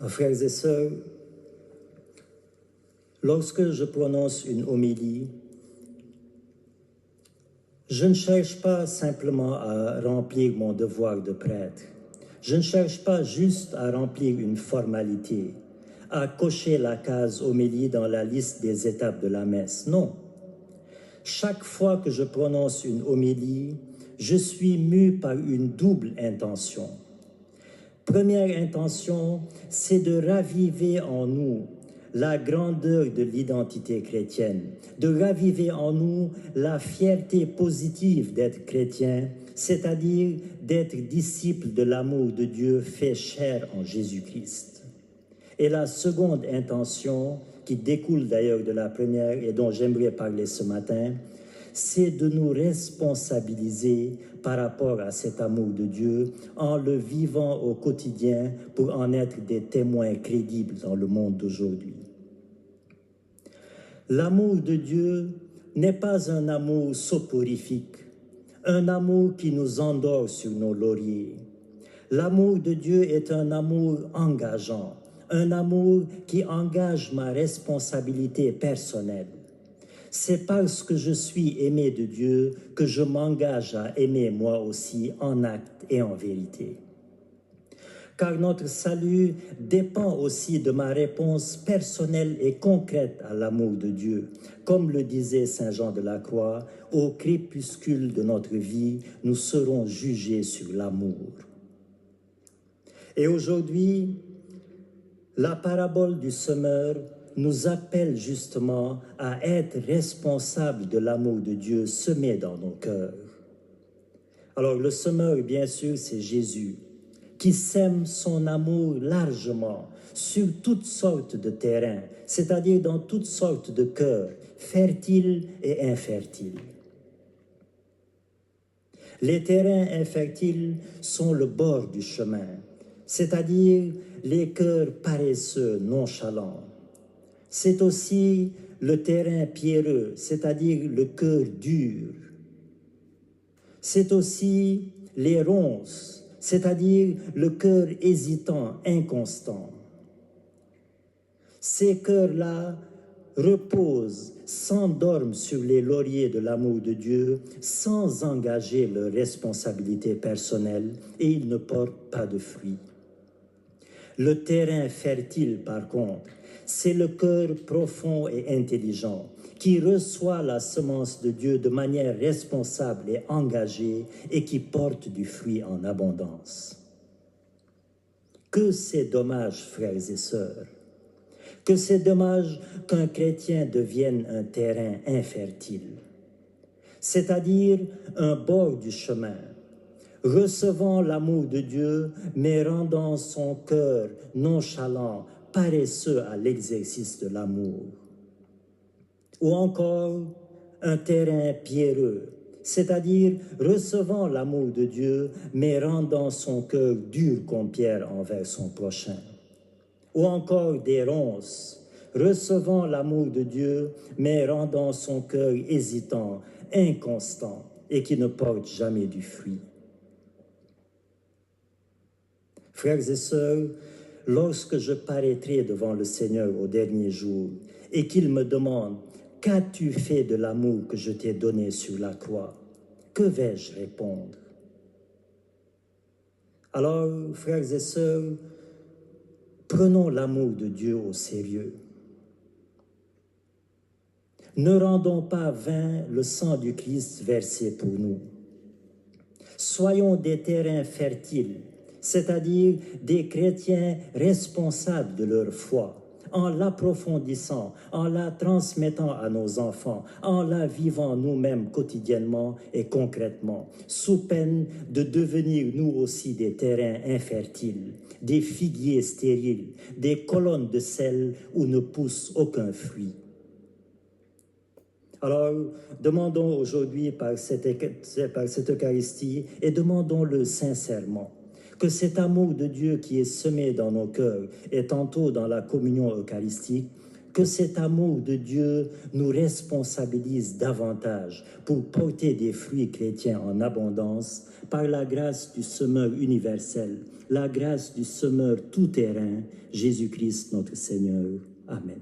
Frères et sœurs, lorsque je prononce une homélie, je ne cherche pas simplement à remplir mon devoir de prêtre. Je ne cherche pas juste à remplir une formalité, à cocher la case homélie dans la liste des étapes de la messe. Non. Chaque fois que je prononce une homélie, je suis mu par une double intention. Première intention, c'est de raviver en nous la grandeur de l'identité chrétienne, de raviver en nous la fierté positive d'être chrétien, c'est-à-dire d'être disciple de l'amour de Dieu fait chair en Jésus-Christ. Et la seconde intention, qui découle d'ailleurs de la première et dont j'aimerais parler ce matin, c'est de nous responsabiliser par rapport à cet amour de Dieu en le vivant au quotidien pour en être des témoins crédibles dans le monde d'aujourd'hui. L'amour de Dieu n'est pas un amour soporifique, un amour qui nous endort sur nos lauriers. L'amour de Dieu est un amour engageant, un amour qui engage ma responsabilité personnelle. C'est parce que je suis aimé de Dieu que je m'engage à aimer moi aussi en acte et en vérité. Car notre salut dépend aussi de ma réponse personnelle et concrète à l'amour de Dieu. Comme le disait Saint Jean de la Croix, au crépuscule de notre vie, nous serons jugés sur l'amour. Et aujourd'hui, la parabole du semeur nous appelle justement à être responsables de l'amour de Dieu semé dans nos cœurs. Alors le semeur, bien sûr, c'est Jésus, qui sème son amour largement sur toutes sortes de terrains, c'est-à-dire dans toutes sortes de cœurs, fertiles et infertiles. Les terrains infertiles sont le bord du chemin, c'est-à-dire les cœurs paresseux, nonchalants. C'est aussi le terrain pierreux, c'est-à-dire le cœur dur. C'est aussi les ronces, c'est-à-dire le cœur hésitant, inconstant. Ces cœurs-là reposent, s'endorment sur les lauriers de l'amour de Dieu sans engager leur responsabilité personnelle et ils ne portent pas de fruits. Le terrain fertile, par contre, c'est le cœur profond et intelligent qui reçoit la semence de Dieu de manière responsable et engagée et qui porte du fruit en abondance. Que c'est dommage, frères et sœurs, que c'est dommage qu'un chrétien devienne un terrain infertile, c'est-à-dire un bord du chemin, recevant l'amour de Dieu, mais rendant son cœur nonchalant, paresseux à l'exercice de l'amour. Ou encore un terrain pierreux, c'est-à-dire recevant l'amour de Dieu, mais rendant son cœur dur comme pierre envers son prochain. Ou encore des ronces, recevant l'amour de Dieu, mais rendant son cœur hésitant, inconstant, et qui ne porte jamais du fruit. Frères et sœurs, lorsque je paraîtrai devant le Seigneur au dernier jour et qu'il me demande « Qu'as-tu fait de l'amour que je t'ai donné sur la croix ?» Que vais-je répondre? Alors, frères et sœurs, prenons l'amour de Dieu au sérieux. Ne rendons pas vain le sang du Christ versé pour nous. Soyons des terrains fertiles, c'est-à-dire des chrétiens responsables de leur foi, en l'approfondissant, en la transmettant à nos enfants, en la vivant nous-mêmes quotidiennement et concrètement, sous peine de devenir nous aussi des terrains infertiles, des figuiers stériles, des colonnes de sel où ne pousse aucun fruit. Alors, demandons aujourd'hui par cette Eucharistie et demandons-le sincèrement que cet amour de Dieu qui est semé dans nos cœurs et tantôt dans la communion eucharistique, Que cet amour de Dieu nous responsabilise davantage pour porter des fruits chrétiens en abondance par la grâce du semeur universel, la grâce du semeur tout-terrain, Jésus-Christ notre Seigneur. Amen.